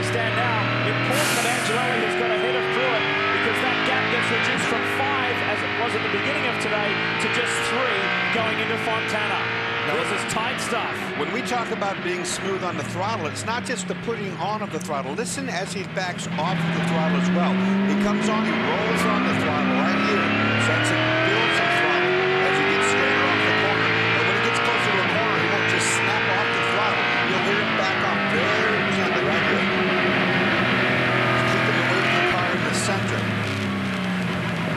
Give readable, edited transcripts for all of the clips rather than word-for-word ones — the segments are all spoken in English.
stand now, important that Angelelli has got ahead of Pruitt because that gap gets reduced from 5, as it was at the beginning of today, to just 3 going into Fontana. This is tight stuff. When we talk about being smooth on the throttle, it's not just the putting on of the throttle. Listen as he backs off of the throttle as well. He comes on, he rolls on the throttle right here, starts to build some throttle as he gets straighter off the corner. And when he gets closer to the corner, he won't just snap off the throttle. You'll hear him back off very gently right here. He's keeping the weight of the car in the center.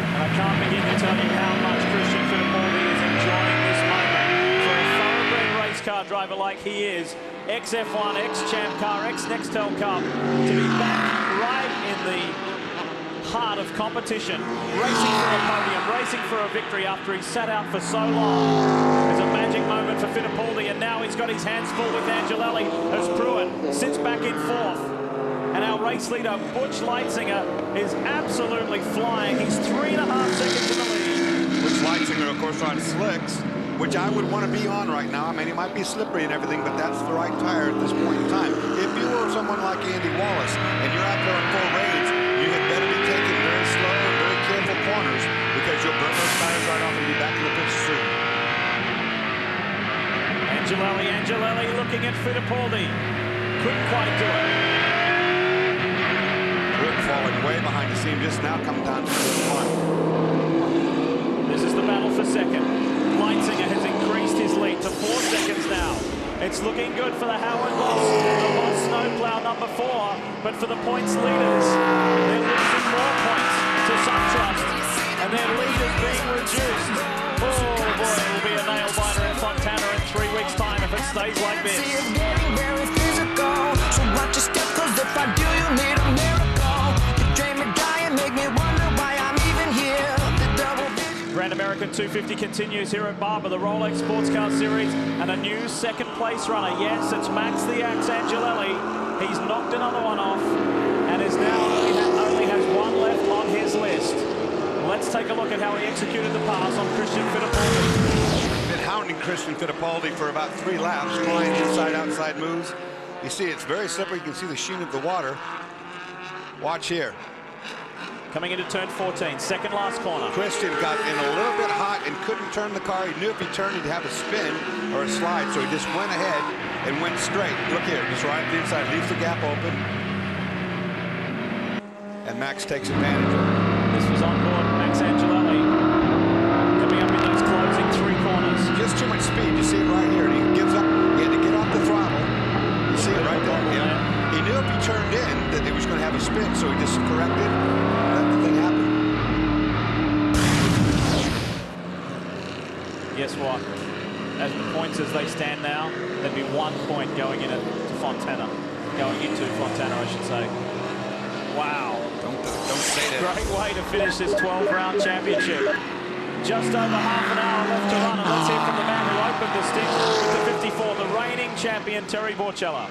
And I can't begin to tell you how much Christian Fittipaldi is enjoying this moment. For a thoroughbred race car driver like he is, ex-F1, ex-Champ car, ex-Nextel Cup, to be back right in the heart of competition, racing for a podium, racing for a victory after he sat out for so long. It's a magic moment for Fittipaldi, and now he's got his hands full with Angelelli as Pruitt sits back in 4th. And our race leader, Butch Leitzinger, is absolutely flying. He's 3.5 seconds in the lead. Butch Leitzinger, of course, on slicks, which I would want to be on right now. I mean, he might be slippery and everything, but that's the right tire at this point in time. If you were someone like Andy Wallace and you're out there on full range, you had better be taking very slow and very careful corners because you'll burn those tires right off and be back in the pits soon. Angelelli looking at Fittipaldi. Couldn't quite do it. Pruitt falling way behind the scene just now, coming down to the front. This is the battle for second. Leitzinger has increased his lead to 4 seconds now. It's looking good for the Howard Boss, the Boss snowplow number 4, but for the points leaders, they're losing more points to SunTrust, and their lead is being reduced. Oh boy, it will be a nail-biter in Fontana in 3 weeks' time if it stays like this. It's getting very physical, so watch your step, 'cause if I do, you need a miracle. You drain me dry and make me wonder why I'm even here. The double vision. Grand American 250 continues here at Barber, the Rolex Sports Car Series, and a new second-place runner. Yes, it's Max the Axe Angelelli. He's knocked another one off, and is now only has 1 left on his list. Let's take a look at how he executed the pass on Christian Fittipaldi. Been hounding Christian Fittipaldi for about 3 laps, flying inside-outside moves. You see, it's very slippery. You can see the sheen of the water. Watch here. Coming into turn 14, second last corner. Christian got in a little bit hot and couldn't turn the car. He knew if he turned, he'd have a spin or a slide, so he just went ahead and went straight. Look here, just right at the inside, leaves the gap open. And Max takes advantage of it. This was on board Max Angelelli. Coming up in those closing 3 corners. Just too much speed. You see it right here. And he gives up. He had to get off the throttle. You see it right there. Yeah. He knew if he turned in that he was going to have a spin, so he just corrected. Let the thing happen. Guess what? As the points as they stand now, there'd be 1 point going into Fontana. Going into Fontana, I should say. Wow. Don't say that. Great way to finish this 12-round championship. Just over half an hour left to run, and let's hear from the man who opened the stint with the 54, the reigning champion, Terry Borchella.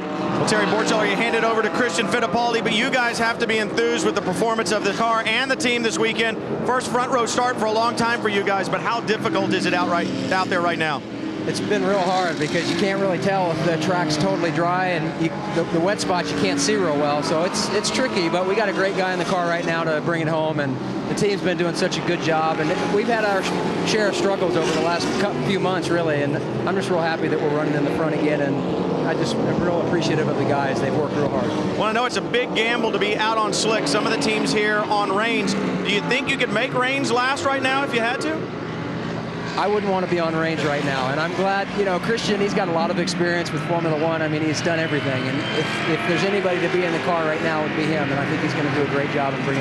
Well, Terry Borchella, you hand it over to Christian Fittipaldi, but you guys have to be enthused with the performance of the car and the team this weekend. First front row start for a long time for you guys, but how difficult is it out there right now? It's been real hard because you can't really tell if the track's totally dry, and the wet spots you can't see real well. So it's tricky, but we got a great guy in the car right now to bring it home, and the team's been doing such a good job. And we've had our share of struggles over the last few months, really, and I'm just real happy that we're running in the front again, and I'm real appreciative of the guys. They've worked real hard. Well, I know it's a big gamble to be out on slick. Some of the teams here on range. Do you think you could make range last right now if you had to? I wouldn't want to be on range right now, and I'm glad, you know, Christian, he's got a lot of experience with Formula One. I mean, he's done everything, and if there's anybody to be in the car right now, it would be him, and I think he's going to do a great job and bring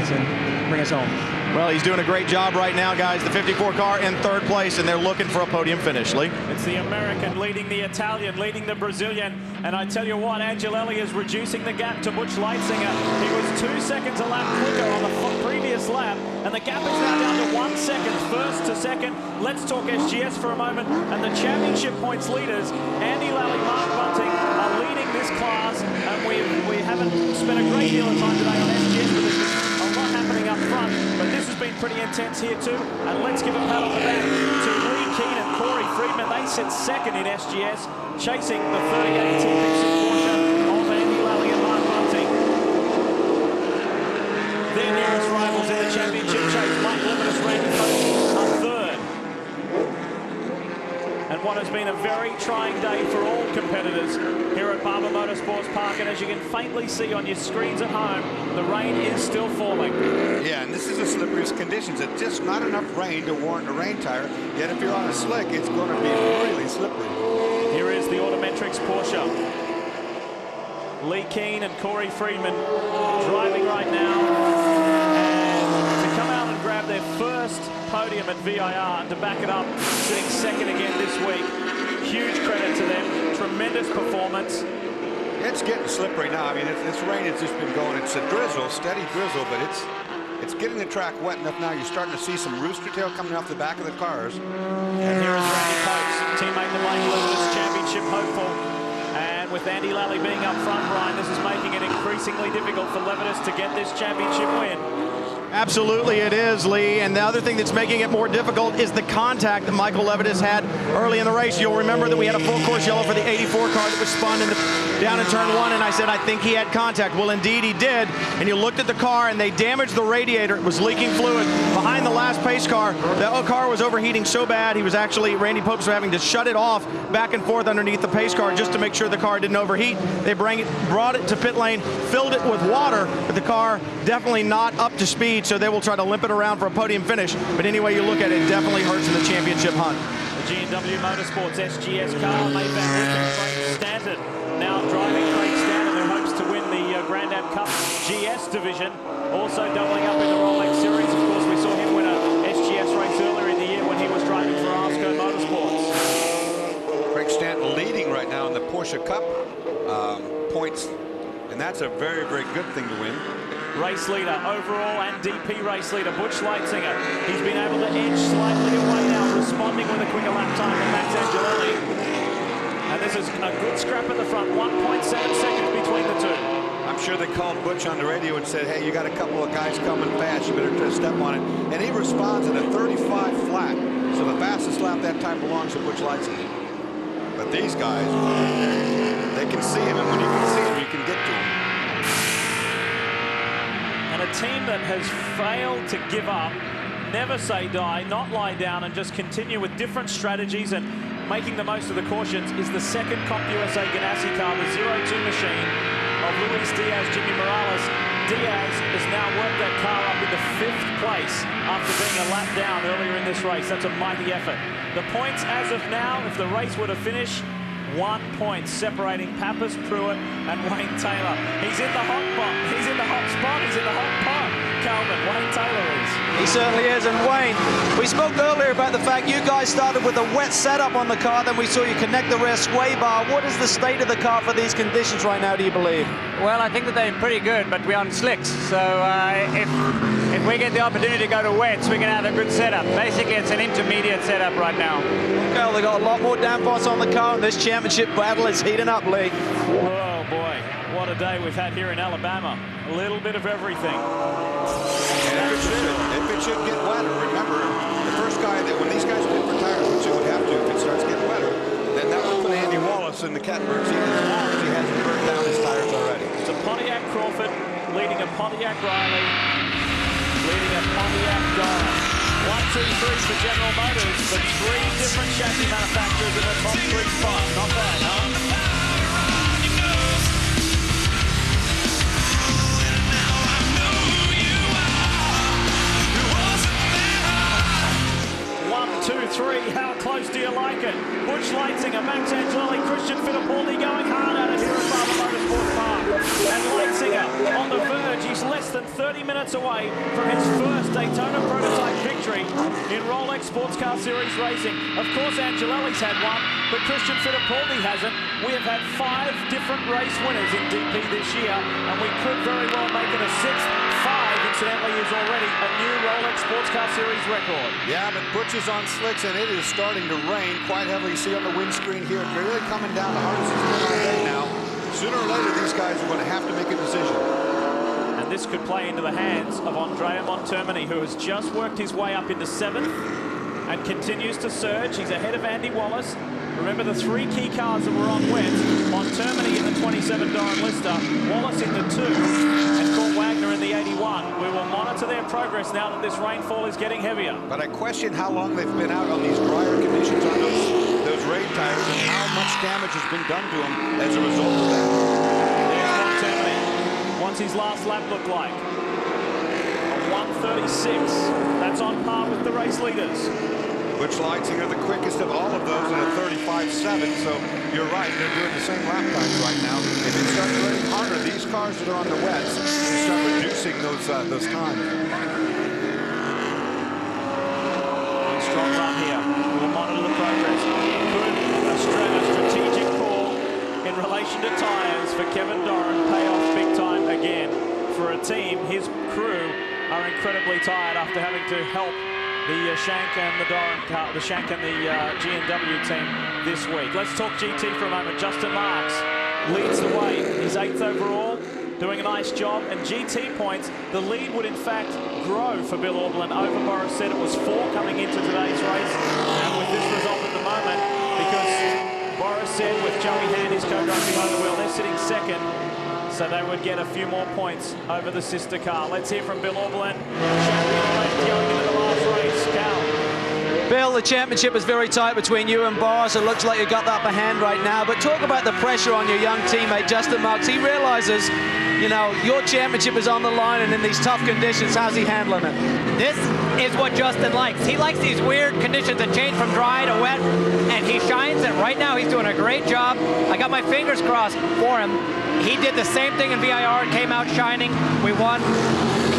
us home. Well, he's doing a great job right now, guys. The 54 car in 3rd place, and they're looking for a podium finish, Lee. It's the American leading the Italian, leading the Brazilian, and I tell you what, Angelelli is reducing the gap to Butch Leitzinger. He was 2 seconds a lap quicker on the previous lap, and the gap is now down to 1 second, first to second. Let's talk SGS for a moment, and the championship points leaders, Andy Lally, Mark Bunting, are leading this class, and we haven't spent a great deal of time today on SGS, but there's a lot happening up front, but this has been pretty intense here too, and let's give a pat on the back to Lee Keane and Corey Friedman. They sit second in SGS, chasing the 38 T56 Porsche of Andy Lally and Mark Bunting. what has been a very trying day for all competitors here at Barber Motorsports Park. And as you can faintly see on your screens at home, the rain is still falling. Yeah, and this is the slipperiest conditions. It's just not enough rain to warrant a rain tire. Yet if you're on a slick, it's going to be really slippery. Here is the Autometrics Porsche. Lee Keane and Corey Friedman driving right now. And to come out and grab their first podium at VIR and to back it up, sitting second again this week. Huge credit to them. Tremendous performance. It's getting slippery now. I mean, this rain has just been going. It's a drizzle, steady drizzle, but it's getting the track wet enough now. You're starting to see some rooster tail coming off the back of the cars. And here is Randy Popes, teammate of Blake Lewis, championship hopeful. And with Andy Lally being up front, Brian, this is making it increasingly difficult for Levitas to get this championship win. Absolutely it is, Lee. And the other thing that's making it more difficult is the contact that Michael Levitas had early in the race. You'll remember that we had a full course yellow for the 84 car that was spun down in turn 1, and I said I think he had contact. Well, indeed he did. And you looked at the car and they damaged the radiator. It was leaking fluid behind the last pace car. The car was overheating so bad he was actually, Randy Popes was having to shut it off back and forth underneath the pace car just to make sure the car didn't overheat. They brought it to pit lane, filled it with water, but the car definitely not up to speed, so they will try to limp it around for a podium finish. But anyway you look at it, it definitely hurts in the championship hunt. The G&W Motorsports SGS car made back with Craig Stanton. Now driving Craig Stanton, who hopes to win the Grand Am Cup GS division. Also doubling up in the Rolex Series. Of course, we saw him win a SGS race earlier in the year when he was driving for Arsco Motorsports. Craig Stanton leading right now in the Porsche Cup points, and that's a very, very good thing to win. Race leader overall and DP race leader Butch Leitzinger. He's been able to edge slightly away now, responding with a quicker lap time than Max Angelelli. And this is a good scrap at the front, 1.7 seconds between the two. I'm sure they called Butch on the radio and said, hey, you got a couple of guys coming fast, you better just step on it. And he responds at a 35 flat. So the fastest lap that time belongs to Butch Leitzinger. But these guys, they can see him, and when you can see him, you can get to him. And a team that has failed to give up, never say die, not lie down, and just continue with different strategies and making the most of the cautions is the second CompUSA Ganassi car, the 02 machine of Luis Diaz, Jimmy Morales. Diaz has now worked that car up into 5th place after being a lap down earlier in this race. That's a mighty effort. The points as of now, if the race were to finish, 1 point separating Pappas, Pruitt, and Wayne Taylor. He's in the hot spot. He's in the hot spot. He's in the hot pot. Calvin, Wayne Taylor is. He certainly is. And Wayne, we spoke earlier about the fact you guys started with a wet setup on the car, then we saw you connect the rear sway bar. What is the state of the car for these conditions right now, do you believe? Well, I think that they're pretty good, but we're on slicks. So if we get the opportunity to go to wets, we can have a good setup. Basically, it's an intermediate setup right now. Well, they've got a lot more downforce on the car, and this championship battle is heating up, Lee. Oh, boy. What a day we've had here in Alabama. A little bit of everything. And if it should get wetter, remember, the first guy that when these guys pit for tires, which it would have to if it starts getting wetter, then that would put Andy Wallace in the catbird seat as long as he hasn't burned down his tires already. It's a Pontiac Crawford leading a Pontiac Riley, leading a Pontiac Dora. 1, 2, 3 for General Motors, but 3 different chassis manufacturers in the top 3 spot. Not bad, huh? How close do you like it? Butch Leitzinger, Max Angelelli, Christian Fittipaldi going hard at it here at Barber Motorsports Park. And Leitzinger on the verge. He's less than 30 minutes away from his first Daytona prototype victory in Rolex Sports Car Series racing. Of course, Angelelli's had one, but Christian Fittipaldi hasn't. We have had 5 different race winners in DP this year, and we could very well make it a 6th. 5, incidentally, is already a new Rolex Sports Car Series record. Yeah, but Butch is on slicks, and it is starting to rain quite heavily. You see on the windscreen here, it's really coming down the hardest it's been all day now. Sooner or later, these guys are going to have to make a decision. And this could play into the hands of Andrea Montermini, who has just worked his way up into 7th and continues to surge. He's ahead of Andy Wallace. Remember the 3 key cars that were on wet. Montermini in the 27 Doran Lister, Wallace in the 2, and Court Wagner in the 81. We will monitor to their progress now that this rainfall is getting heavier. But I question how long they've been out on these drier conditions on those rain tires and how much damage has been done to them as a result of that. There's Montermini. What's his last lap look like? A 1:36. That's on par with the race leaders. Which lights are the quickest of all of those in a 35.7, so you're right, they're doing the same lap times right now. If it starts raining harder, these cars that are on the wets will start reducing those times. Strong run here. We'll monitor the progress. Could a strategic call in relation to tyres for Kevin Doran pay off big time again for a team? His crew are incredibly tired after having to help the Shank and the Doran car, the Shank and the G&W team this week. Let's talk GT for a moment. Justin Marks leads the way. He's 8th overall, doing a nice job. And GT points, the lead would in fact grow for Bill Auberlen over Boris Said. It was 4 coming into today's race. And with this result at the moment, because Boris Said with Joey Hand, his co-driver behind the wheel, they're sitting 2nd. So they would get a few more points over the sister car. Let's hear from Bill Auberlen, champion going into the last race. Cal. Bill, the championship is very tight between you and Boris. It looks like you got the upper hand right now. But talk about the pressure on your young teammate, Justin Marks. He realizes, you know, your championship is on the line, and in these tough conditions, how's he handling it? This is what Justin likes. He likes these weird conditions that change from dry to wet, and he shines, and right now he's doing a great job. I got my fingers crossed for him. He did the same thing in VIR, came out shining. We won.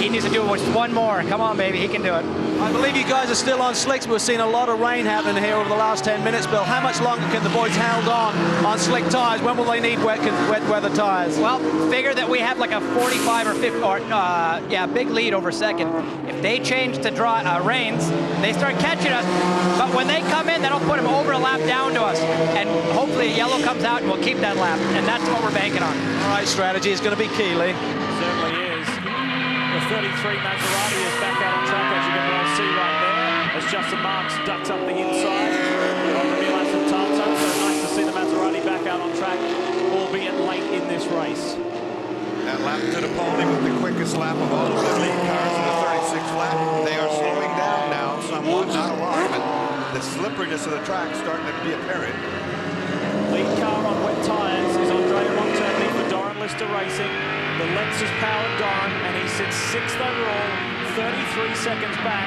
He needs to do just one more. Come on, baby, he can do it. I believe you guys are still on slicks, but we've seen a lot of rain happening here over the last 10 minutes, Bill. How much longer can the boys hold on slick tires? When will they need wet weather tires? Well, figure that we have like a 45 or 50, or big lead over second. If they change to dry rains, they start catching us. But when they come in, that'll put them over a lap down to us. And hopefully a yellow comes out and we'll keep that lap. And that's what we're banking on. All right, strategy is going to be key, Lee. Certainly is. The 33 Maserati is back out on track, as you can well see right there, as Justin Marks ducks up the inside of the Milas and Tato. So nice to see the Maserati back out on track, albeit late in this race. That lap to the pony with the quickest lap of all of the lead cars in the 36th lap. They are slowing down now somewhat, not a lot, but the slipperiness of the track is starting to be apparent. Lead car on wet tyres is Andrea Montermini for Doran Lister Racing. The Lexus-powered Doran, and he sits 6th overall, 33 seconds back,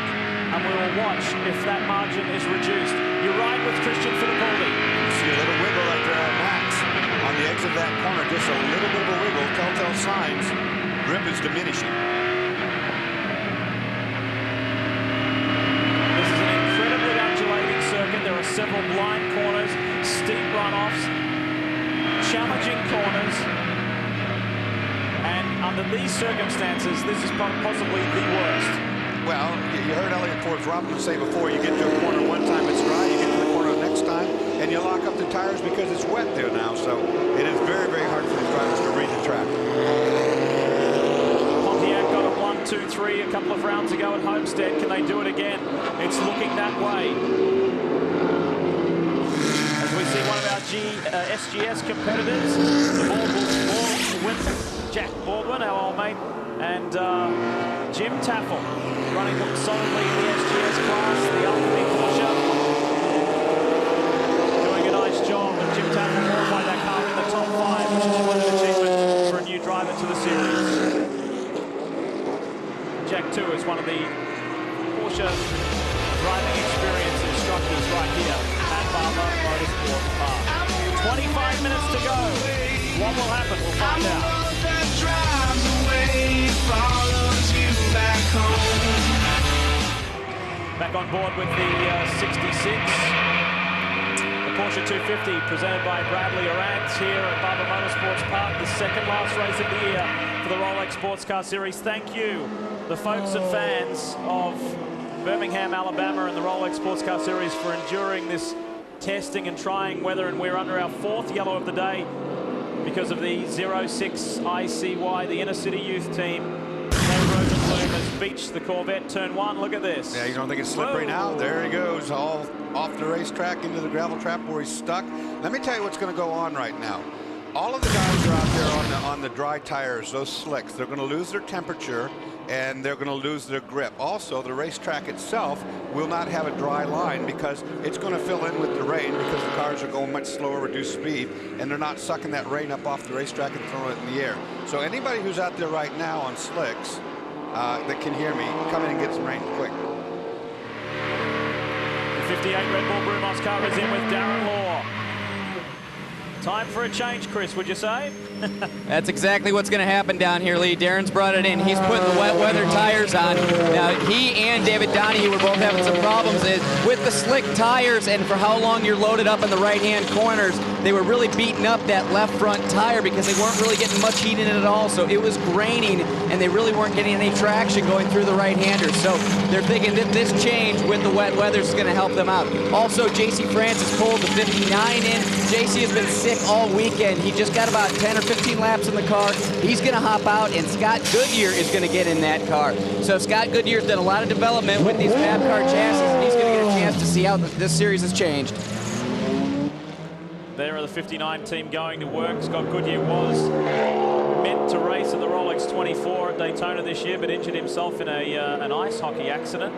and we will watch if that margin is reduced. You're right with Christian Fittipaldi. You see a little wiggle right there at Max on the edge of that corner, just a little bit of a wiggle, telltale signs. Grip is diminishing. This is an incredibly undulating circuit. There are several blind corners, steep runoffs, challenging corners. And under these circumstances, this is possibly the worst. Well, you heard Elliott Forbes Robinson say before, you get to a corner one time it's dry, you get to the corner the next time, and you lock up the tires because it's wet there now. So it is very, very hard for these drivers to read the track. Pontiac got a 1-2-3 a couple of rounds ago at Homestead. Can they do it again? It's looking that way. As we see one of our SGS competitors, the ball with Jack Baldwin, our old mate, and Jim Taffel running solidly in the SGS class, the Alpine Porsche. Doing a nice job, and Jim Taffel qualified that car in the top 5, which is quite an achievement for a new driver to the series. Jack, too, is one of the Porsche driving experience instructors right here at Barber Motorsports Park. 25 minutes to go. What will happen? We'll find out. Back on board with the 66. The Porsche 250 presented by Bradley Arantz here at Barber Motorsports Park, the second last race of the year for the Rolex Sports Car Series. Thank you, the folks and fans of Birmingham, Alabama and the Rolex Sports Car Series for enduring this testing and trying weather, and we're under our 4th yellow of the day because of the 06 ICY, the Inner City Youth Team. Rosenbloom has beached the Corvette turn 1. Look at this. Yeah, you don't think it's slippery now? There he goes, all off the racetrack into the gravel trap where he's stuck. Let me tell you what's going to go on right now. All of the guys are out there on the dry tires, those slicks. They're going to lose their temperature and they're going to lose their grip. Also, the racetrack itself will not have a dry line because it's going to fill in with the rain because the cars are going much slower, reduced speed, and they're not sucking that rain up off the racetrack and throwing it in the air. So anybody who's out there right now on slicks that can hear me, come in and get some rain quick. The 58 Red Bull Brumos car is in with Darren Law. Time for a change, Chris, would you say? That's exactly what's going to happen down here, Lee. Darren's brought it in. He's putting the wet weather tires on. Now, he and David Donahue were both having some problems with the slick tires, and for how long you're loaded up in the right-hand corners, they were really beating up that left front tire because they weren't really getting much heat in it at all. So it was graining, and they really weren't getting any traction going through the right-handers. So they're thinking that this change with the wet weather is going to help them out. Also, J.C. Francis pulled the 59 in. J.C. has been sick all weekend. He just got about 10 or 15 laps in the car. He's going to hop out, and Scott Goodyear is going to get in that car. So Scott Goodyear's done a lot of development with these Fab car chassis, and he's going to get a chance to see how this series has changed. There are the 59 team going to work. Scott Goodyear was meant to race at the Rolex 24 at Daytona this year, but injured himself in an ice hockey accident.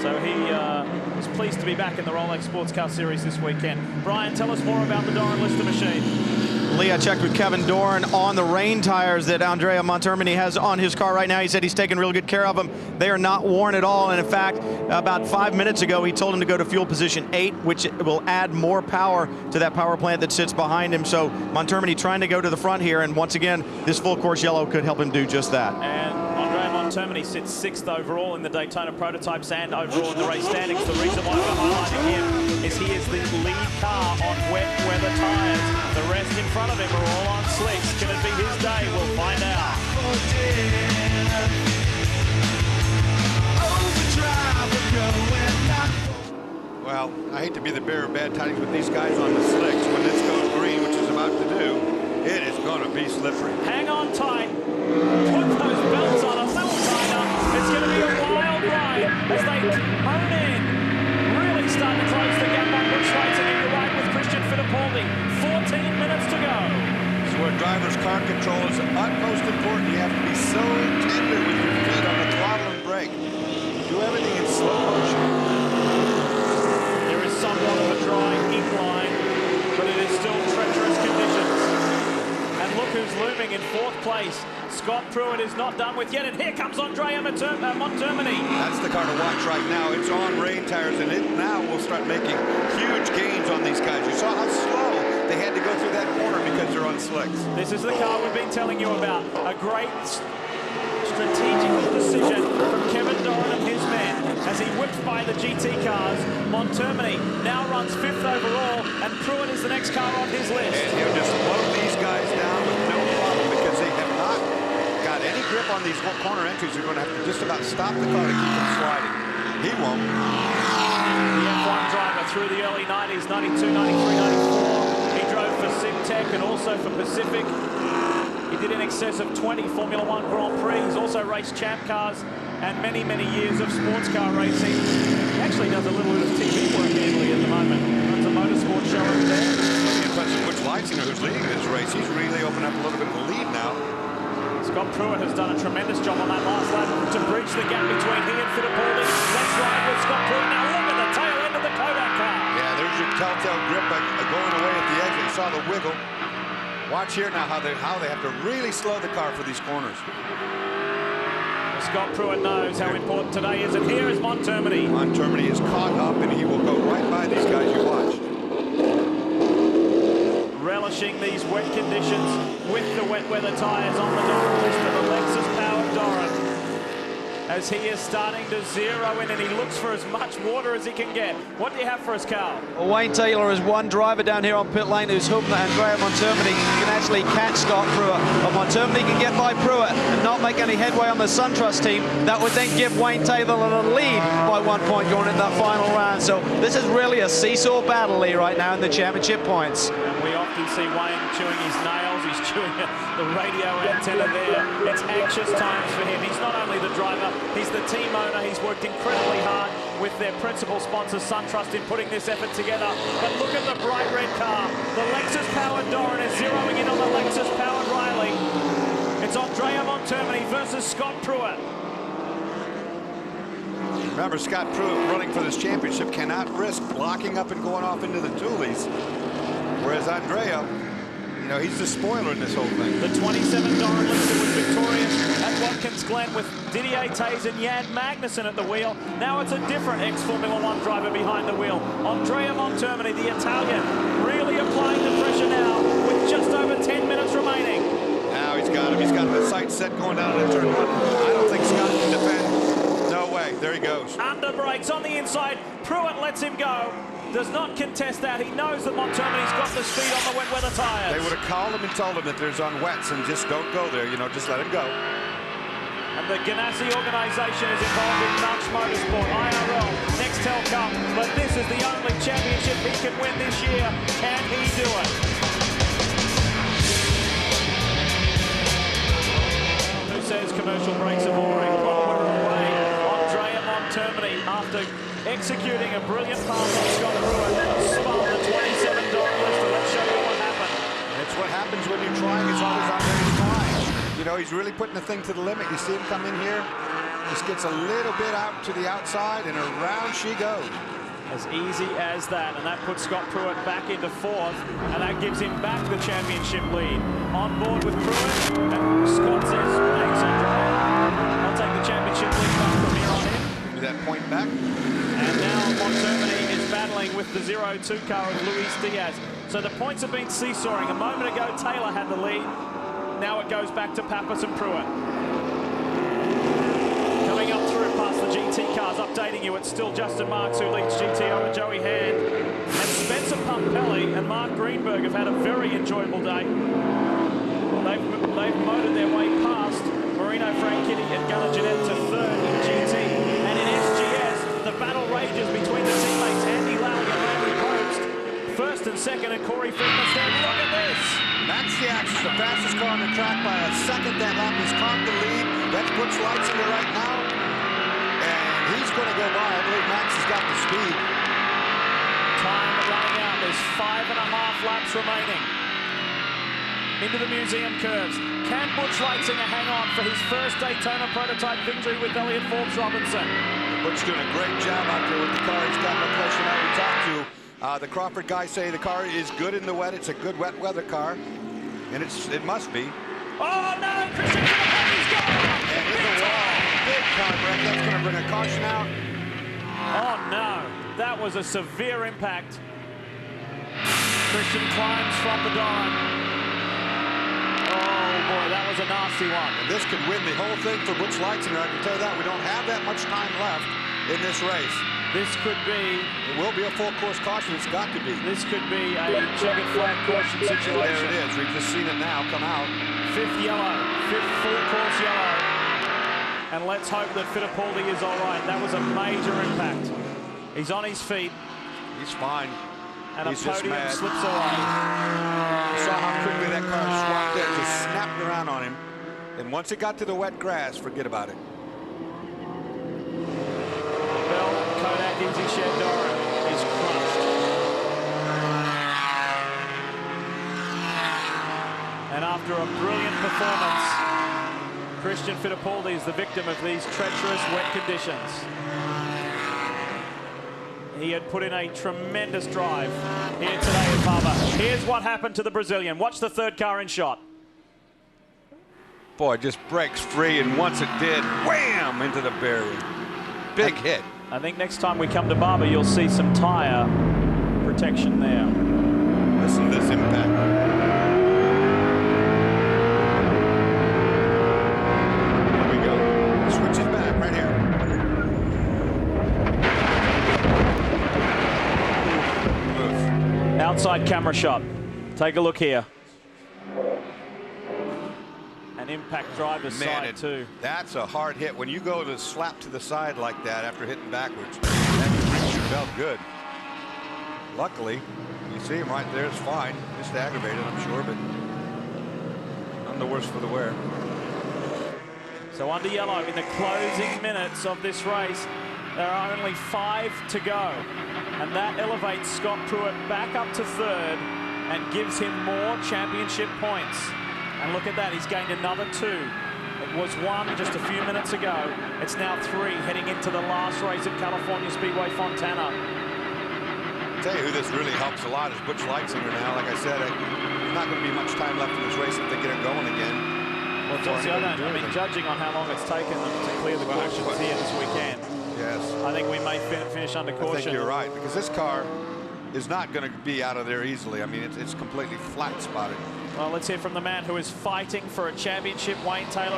So he was pleased to be back in the Rolex Sports Car Series this weekend. Brian, tell us more about the Doran Lister machine. Lee, I checked with Kevin Doran on the rain tires that Andrea Montermini has on his car right now. He said he's taking real good care of them. They are not worn at all. And in fact, about 5 minutes ago, he told him to go to fuel position 8, which will add more power to that power plant that sits behind him. So Montermini trying to go to the front here. And once again, this full course yellow could help him do just that. And Andrea Montermini sits 6th overall in the Daytona prototypes and overall in the race standings. The reason why we're highlighting him is he is the lead car on wet weather tires. The rest in front of him are all on slicks. Can it be his day? We'll find out. Well, I hate to be the bearer of bad tidings with these guys on the slicks. When this goes green, which is about to do, it is going to be slippery. Hang on tight. Put those belts on a little tighter. It's going to be a wild ride as they hone in. Really starting to close the gap on Busch Racing, and you're right with Christian Fittipaldi. 14 minutes to go. This is where driver's car control is utmost important. You have to be so tender with your feet on the throttle and brake. Do everything in slow motion. There is somewhat of a dry incline, but it is still treacherous conditions. And look who's looming in 4th place. Scott Pruitt is not done with yet, and here comes Andrea Montermini. That's the car to watch right now. It's on rain tires, and it now will start making huge gains on these guys. You saw how slow they had to go through that corner because they're on slicks. This is the car we've been telling you about. A great strategical decision from Kevin Doran and his men as he whips by the GT cars. Montermini now runs 5th overall, and Pruitt is the next car on his list. And he'll just slow these guys down with no problem because they have not got any grip on these corner entries. They're going to have to just about stop the car to keep them sliding. He won't. The F1 driver through the early 90s, 92, 93, 94. He drove for Simtech and also for Pacific. He did in excess of 20 Formula One Grand Prix. He's also raced champ cars and many, many years of sports car racing. He actually does a little bit of TV work in Italy at the moment. Runs a motorsport show over there. Impressive Butch Leitzinger, who's leading this race. He's really opened up a little bit of a lead now. Scott Pruitt has done a tremendous job on that last lap to bridge the gap between he and Fittipaldi. Let's ride with Scott Pruitt. Now look at the tail end of the Kodak car. Yeah, there's your telltale grip going away at the exit. You saw the wiggle. Watch here now how they have to really slow the car for these corners. Scott Pruitt knows how important today is, and here is Montermini. Montermini is caught up, and he will go right by these guys you watched. Relishing these wet conditions with the wet weather tires on the Doran Lister, the Lexus-powered Doran, as he is starting to zero in, and he looks for as much water as he can get. What do you have for us, Carl? Well, Wayne Taylor is one driver down here on pit lane who's hoping that Andrea Montermini can actually catch Scott Pruitt. But Montermini can get by Pruitt and not make any headway on the SunTrust team. That would then give Wayne Taylor the lead by 1 point going into that final round. So this is really a seesaw battle, Lee, right now in the championship points. And we often see Wayne chewing his nails. He's chewing the radio antenna there It's anxious times for him. He's not only the driver, he's the team owner. He's worked incredibly hard with their principal sponsor, SunTrust, in putting this effort together. But look at the bright red car. The Lexus-powered Doran is zeroing in on the Lexus-powered Riley. It's Andrea Montermini versus Scott Pruitt. Remember, Scott Pruitt running for this championship cannot risk locking up and going off into the Toolies. Whereas Andrea, you know, he's the spoiler in this whole thing. The 27 Doran Limited was victorious at Watkins Glen with Didier Tays and Jan Magnussen at the wheel. Now it's a different ex-Formula One driver behind the wheel. Andrea Montermini, the Italian, really applying the pressure now with just over 10 minutes remaining. Now he's got him. He's got the sight set going down into turn one. I don't think Scott can defend. No way. There he goes. Under brakes on the inside. Pruitt lets him go. Does not contest that. He knows that Montermini's got the speed on the wet weather tires. They would have called him and told him that there's on wets and just don't go there. You know, just let him go. And the Ganassi organization is involved in March Motorsport, IRL, Nextel Cup. But this is the only championship he can win this year. Can he do it? Who says commercial brakes are boring? Well, we're away. Andrea Montermini, after executing a brilliant pass on Scott Pruitt, spun the 27 Doran list. Let's show you what happened. It's what happens when you're trying as hard as Andrea's trying. You know, he's really putting the thing to the limit. You see him come in here, just gets a little bit out to the outside, and around she goes. As easy as that, and that puts Scott Pruitt back into fourth, and that gives him back the championship lead. On board with Pruitt, and Scott says, thanks, Andrea. I'll take the championship lead back from here on in. Give me that point back. And now Montermini is battling with the 0-2 car of Luis Diaz. So the points have been seesawing. A moment ago, Taylor had the lead. Now it goes back to Pappas and Pruitt. Coming up through past the GT cars, updating you, it's still Justin Marks who leads GT over Joey Hand. And Spencer Pumpelli and Mark Greenberg have had a very enjoyable day. They've motored their way past Marino Franchitti and Gunnar Jeanette to third in GT. And in SGS, the battle rages between the teammates Andy Lally and Randy Post. First and second, and Corey Friedman's there. Look at this! Max Diax is the fastest car on the track by a second. That lap has caught the lead. That's Butch Leitzinger right now. And he's going to go by. I believe Max has got the speed. Time running out. There's 5.5 laps remaining. Into the museum curves. Can Butch Leitzinger hang on for his first Daytona prototype victory with Elliott Forbes Robinson? Butch's doing a great job out there with the car. He's got no question now we talked to. The Crawford guys say the car is good in the wet. It's a good wet weather car, and it must be. Oh no! Christian Fittipaldi's gone! And in the wall, big car wreck. That's going to bring a caution out. Oh no! That was a severe impact. Christian climbs from the Doran. Oh boy, that was a nasty one. And this could win the whole thing for Butch Leitzinger. I can tell you that. We don't have that much time left in this race. This could be... It will be a full course caution. It's got to be. This could be a checkered flag caution situation. There it is. We've just seen it now come out. Fifth yellow. Fifth full course yellow. And let's hope that Fittipaldi is all right. That was a major impact. He's on his feet. He's fine. And He's a podium slips away. You saw how quickly that car swapped there. Just snapped around on him. And once it got to the wet grass, forget about it. Kodak Easy Shed Doran is crushed. And after a brilliant performance, Christian Fittipaldi is the victim of these treacherous wet conditions. He had put in a tremendous drive here today at Barber. Here's what happened to the Brazilian. Watch the third car in shot. Boy, it just breaks free, and once it did, wham, into the barrier. Big hit. I think next time we come to Barber, you'll see some tire protection there. Listen to this impact. There we go. Switches back right here. Move. Outside camera shot. Take a look here. An impact driver's side too. That's a hard hit. When you go to slap to the side like that after hitting backwards, that rings your belt good. Luckily, you see him right there. It's fine. Just aggravated, I'm sure, but none the worse for the wear. So under yellow in the closing minutes of this race, there are only 5 to go. And that elevates Scott Pruitt back up to third and gives him more championship points. And look at that, he's gained another 2. It was 1 just a few minutes ago. It's now 3 heading into the last race at California Speedway Fontana. I'll tell you who this really helps a lot is Butch Leitzinger now. Like I said, there's not going to be much time left in this race if they get it going again. Well, Jesse, I mean, judging on how long it's taken them to clear the cautions here this weekend, yes, I think we may finish under caution. I think you're right, because this car is not going to be out of there easily. I mean, it's completely flat spotted. Well, let's hear from the man who is fighting for a championship, Wayne Taylor.